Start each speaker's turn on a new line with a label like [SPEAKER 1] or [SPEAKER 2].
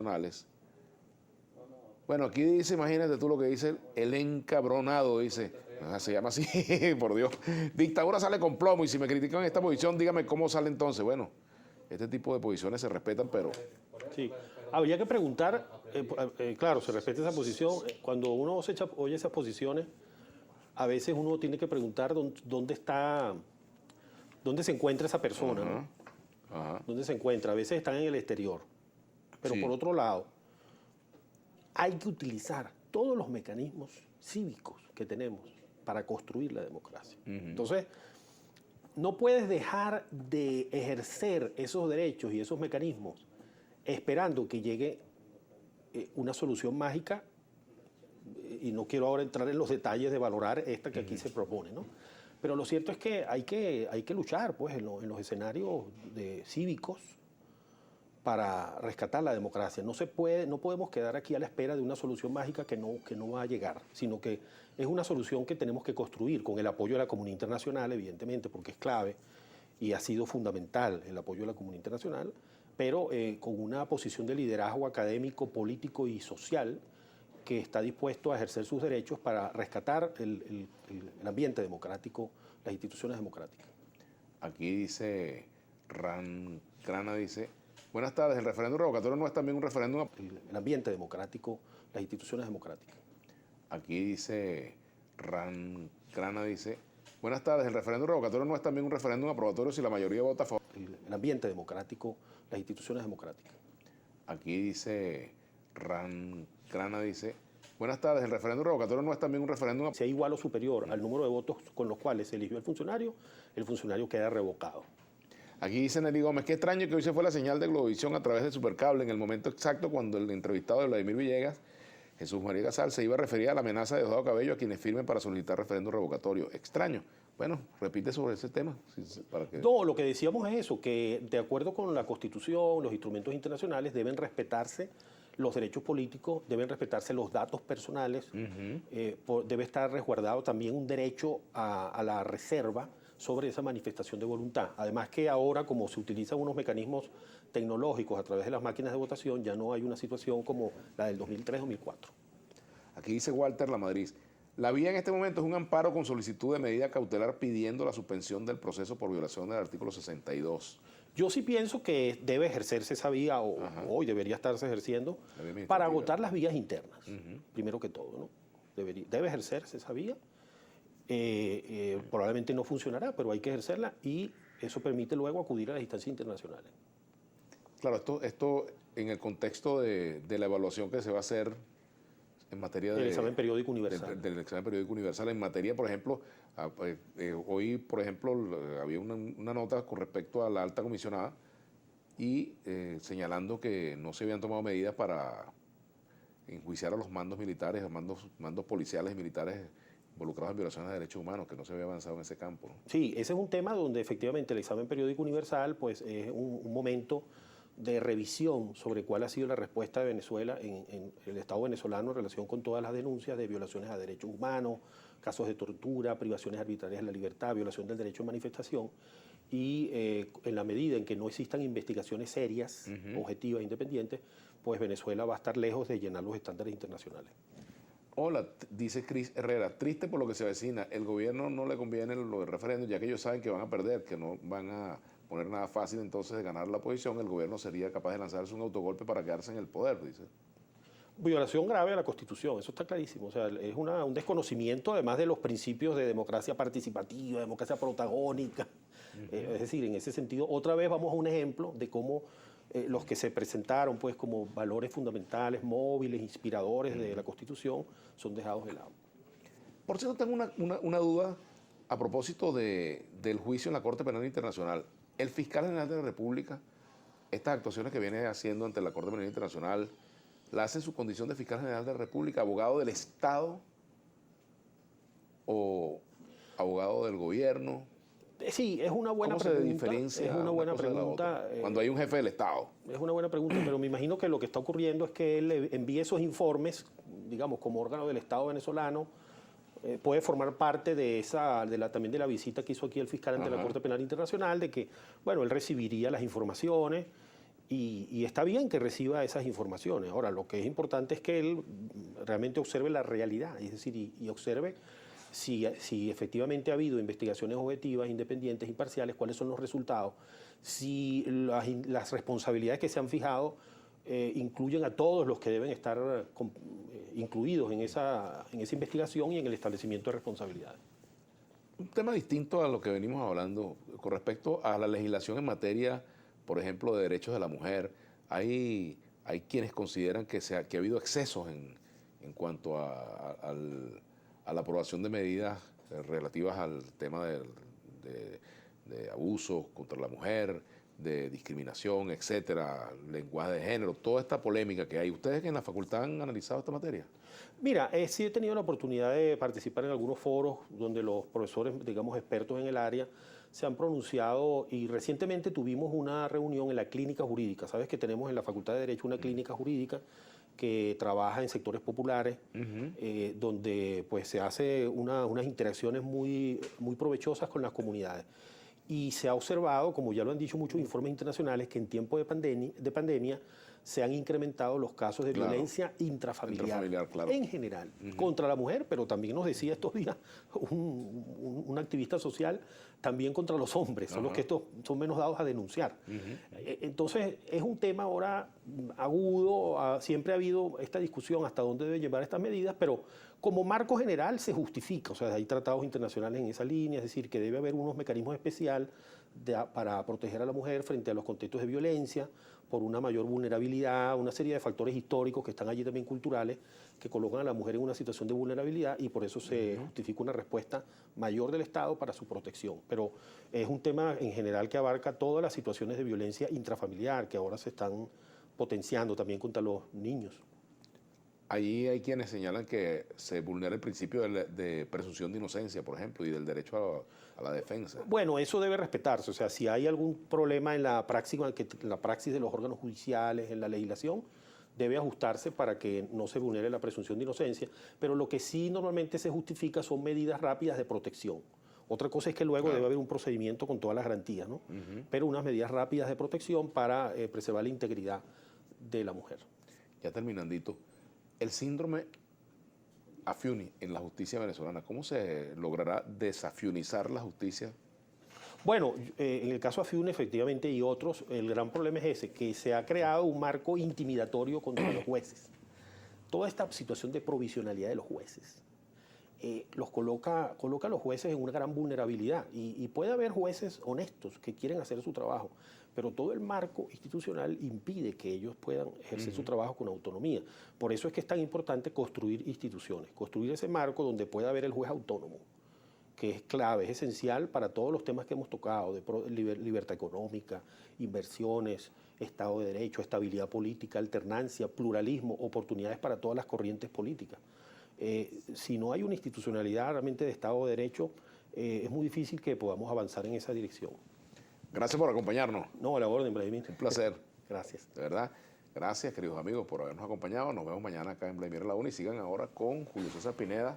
[SPEAKER 1] internacionales. Bueno, aquí dice, imagínate tú lo que dice el encabronado, dice, se llama así, por Dios, dictadura sale con plomo y si me critican esta posición, dígame cómo sale entonces. Bueno, este tipo de posiciones se respetan, pero...
[SPEAKER 2] Sí, habría que preguntar, claro, se respeta esa posición, cuando uno oye esas posiciones, a veces uno tiene que preguntar dónde se encuentra esa persona, ¿no?
[SPEAKER 1] Ajá.
[SPEAKER 2] ¿Dónde se encuentra? A veces están en el exterior. Pero
[SPEAKER 1] Sí.
[SPEAKER 2] por otro lado, hay que utilizar todos los mecanismos cívicos que tenemos para construir la democracia. Entonces, no puedes dejar de ejercer esos derechos y esos mecanismos esperando que llegue una solución mágica, y no quiero ahora entrar en los detalles de valorar esta que aquí se propone, ¿no? Pero lo cierto es que hay que luchar pues, en los escenarios cívicos para rescatar la democracia. No podemos quedar aquí a la espera de una solución mágica que no va a llegar, sino que es una solución que tenemos que construir con el apoyo de la comunidad internacional, evidentemente, porque es clave y ha sido fundamental el apoyo de la comunidad internacional, pero con una posición de liderazgo académico, político y social que está dispuesto a ejercer sus derechos para rescatar el ambiente democrático, las instituciones democráticas.
[SPEAKER 1] Aquí dice, Crana dice, buenas tardes, el referéndum revocatorio no es también un referéndum...
[SPEAKER 2] El ambiente democrático, las instituciones democráticas.
[SPEAKER 1] Aquí dice, Crana dice, buenas tardes, el referéndum revocatorio no es también un referéndum aprobatorio si la mayoría vota a favor...
[SPEAKER 2] El ambiente democrático, las instituciones democráticas.
[SPEAKER 1] Aquí dice, Crana dice, buenas tardes, el referéndum revocatorio no es también un referéndum...
[SPEAKER 2] Sea igual o superior al número de votos con los cuales se eligió el funcionario queda revocado.
[SPEAKER 1] Aquí dice Nelly Gómez, qué extraño que hoy se fue la señal de Globovisión a través de Supercable en el momento exacto cuando el entrevistado de Vladimir Villegas, Jesús María Casal, se iba a referir a la amenaza de Diosdado Cabello a quienes firmen para solicitar referéndum revocatorio. Extraño. Bueno, repite sobre ese tema. Para que...
[SPEAKER 2] No, lo que decíamos es eso, que de acuerdo con la Constitución, los instrumentos internacionales deben respetarse los derechos políticos, deben respetarse los datos personales, debe estar resguardado también un derecho a la reserva sobre esa manifestación de voluntad. Además que ahora, como se utilizan unos mecanismos tecnológicos a través de las máquinas de votación, ya no hay una situación como la del 2003-2004.
[SPEAKER 1] Aquí dice Walter Lamadrid, la vía en este momento es un amparo con solicitud de medida cautelar pidiendo la suspensión del proceso por violación del artículo 62.
[SPEAKER 2] Yo sí pienso que debe ejercerse esa vía, o hoy debería estarse ejerciendo, para agotar las vías internas, primero que todo, ¿no? Debe ejercerse esa vía. Probablemente no funcionará, pero hay que ejercerla y eso permite luego acudir a las instancias internacionales.
[SPEAKER 1] Claro, esto en el contexto de la evaluación que se va a hacer en materia
[SPEAKER 2] del examen periódico universal.
[SPEAKER 1] Del examen periódico universal, en materia, por ejemplo, hoy, por ejemplo, había una nota con respecto a la alta comisionada y señalando que no se habían tomado medidas para enjuiciar a los mandos militares, a mandos policiales y militares involucrados en violaciones de derechos humanos, que no se había avanzado en ese campo, ¿no?
[SPEAKER 2] Sí, ese es un tema donde efectivamente el examen periódico universal pues, es un momento de revisión sobre cuál ha sido la respuesta de Venezuela en el Estado venezolano en relación con todas las denuncias de violaciones a derechos humanos, casos de tortura, privaciones arbitrarias de la libertad, violación del derecho de manifestación, y en la medida en que no existan investigaciones serias, objetivas, independientes, pues Venezuela va a estar lejos de llenar los estándares internacionales.
[SPEAKER 1] Hola, dice Cris Herrera, triste por lo que se avecina, el gobierno no le conviene lo del referéndum, ya que ellos saben que van a perder, que no van a poner nada fácil entonces de ganar la oposición, el gobierno sería capaz de lanzarse un autogolpe para quedarse en el poder, dice.
[SPEAKER 2] Violación grave a la Constitución, eso está clarísimo. O sea, es un desconocimiento además de los principios de democracia participativa, democracia protagónica. Es decir, en ese sentido, otra vez vamos a un ejemplo de cómo los que se presentaron pues, como valores fundamentales, móviles, inspiradores de la Constitución, son dejados de lado.
[SPEAKER 1] Por cierto, tengo una duda a propósito del juicio en la Corte Penal Internacional. El fiscal general de la República, estas actuaciones que viene haciendo ante la Corte Penal Internacional, ¿la hace en su condición de fiscal general de la República, abogado del Estado o abogado del gobierno?
[SPEAKER 2] Sí, es una buena pregunta.
[SPEAKER 1] ¿Cómo se diferencia?
[SPEAKER 2] Es una buena pregunta.
[SPEAKER 1] Cuando hay un jefe del Estado.
[SPEAKER 2] Es una buena pregunta, pero me imagino que lo que está ocurriendo es que él envíe esos informes, digamos, como órgano del Estado venezolano, puede formar parte de también de la visita que hizo aquí el fiscal ante la Corte Penal Internacional, de que, bueno, él recibiría las informaciones y está bien que reciba esas informaciones. Ahora, lo que es importante es que él realmente observe la realidad, es decir, y observe si efectivamente ha habido investigaciones objetivas, independientes, imparciales, cuáles son los resultados, si las responsabilidades que se han fijado incluyen a todos los que deben estar incluidos en esa investigación y en el establecimiento de responsabilidades.
[SPEAKER 1] Un tema distinto a lo que venimos hablando con respecto a la legislación en materia, por ejemplo, de derechos de la mujer. Hay quienes consideran que ha habido excesos en cuanto a la aprobación de medidas relativas al tema de abusos contra la mujer, de discriminación, etcétera, lenguaje de género, toda esta polémica que hay. ¿Ustedes en la facultad han analizado esta materia?
[SPEAKER 2] Mira, sí he tenido la oportunidad de participar en algunos foros donde los profesores, digamos, expertos en el área, se han pronunciado y recientemente tuvimos una reunión en la clínica jurídica. Sabes que tenemos en la Facultad de Derecho una clínica jurídica que trabaja en sectores populares, donde pues se hace unas interacciones muy provechosas con las comunidades. Y se ha observado, como ya lo han dicho muchos informes internacionales, que en tiempo de pandemia se han incrementado los casos de violencia intrafamiliar claro, en general, contra la mujer, pero también nos decía estos días un activista social, también contra los hombres, son los que estos son menos dados a denunciar. Entonces, es un tema ahora agudo, siempre ha habido esta discusión hasta dónde deben llevar estas medidas, pero como marco general se justifica, o sea, hay tratados internacionales en esa línea, es decir, que debe haber unos mecanismos especiales para proteger a la mujer frente a los contextos de violencia, por una mayor vulnerabilidad, una serie de factores históricos que están allí también culturales, que colocan a la mujer en una situación de vulnerabilidad y por eso se justifica una respuesta mayor del Estado para su protección. Pero es un tema en general que abarca todas las situaciones de violencia intrafamiliar que ahora se están potenciando también contra los niños.
[SPEAKER 1] Ahí hay quienes señalan que se vulnera el principio de presunción de inocencia, por ejemplo, y del derecho a la defensa.
[SPEAKER 2] Bueno, eso debe respetarse. O sea, si hay algún problema en la praxis de los órganos judiciales, en la legislación, debe ajustarse para que no se vulnere la presunción de inocencia. Pero lo que sí normalmente se justifica son medidas rápidas de protección. Otra cosa es que luego debe haber un procedimiento con todas las garantías, ¿no? Pero unas medidas rápidas de protección para preservar la integridad de la mujer.
[SPEAKER 1] Ya terminandito. El síndrome Afiuni en la justicia venezolana, ¿cómo se logrará desafiunizar la justicia?
[SPEAKER 2] Bueno, en el caso Afiuni efectivamente y otros, el gran problema es ese, que se ha creado un marco intimidatorio contra los jueces. Toda esta situación de provisionalidad de los jueces los coloca a los jueces en una gran vulnerabilidad y puede haber jueces honestos que quieren hacer su trabajo, pero todo el marco institucional impide que ellos puedan ejercer su trabajo con autonomía. Por eso es que es tan importante construir instituciones, construir ese marco donde pueda haber el juez autónomo, que es clave, es esencial para todos los temas que hemos tocado, de libertad económica, inversiones, Estado de Derecho, estabilidad política, alternancia, pluralismo, oportunidades para todas las corrientes políticas. Si no hay una institucionalidad realmente de Estado de Derecho, es muy difícil que podamos avanzar en esa dirección.
[SPEAKER 1] Gracias por acompañarnos.
[SPEAKER 2] No, a la orden, Vladimir.
[SPEAKER 1] Un placer.
[SPEAKER 2] Gracias.
[SPEAKER 1] De verdad. Gracias, queridos amigos, por habernos acompañado. Nos vemos mañana acá en Vladimir La Una y sigan ahora con Julio César Pineda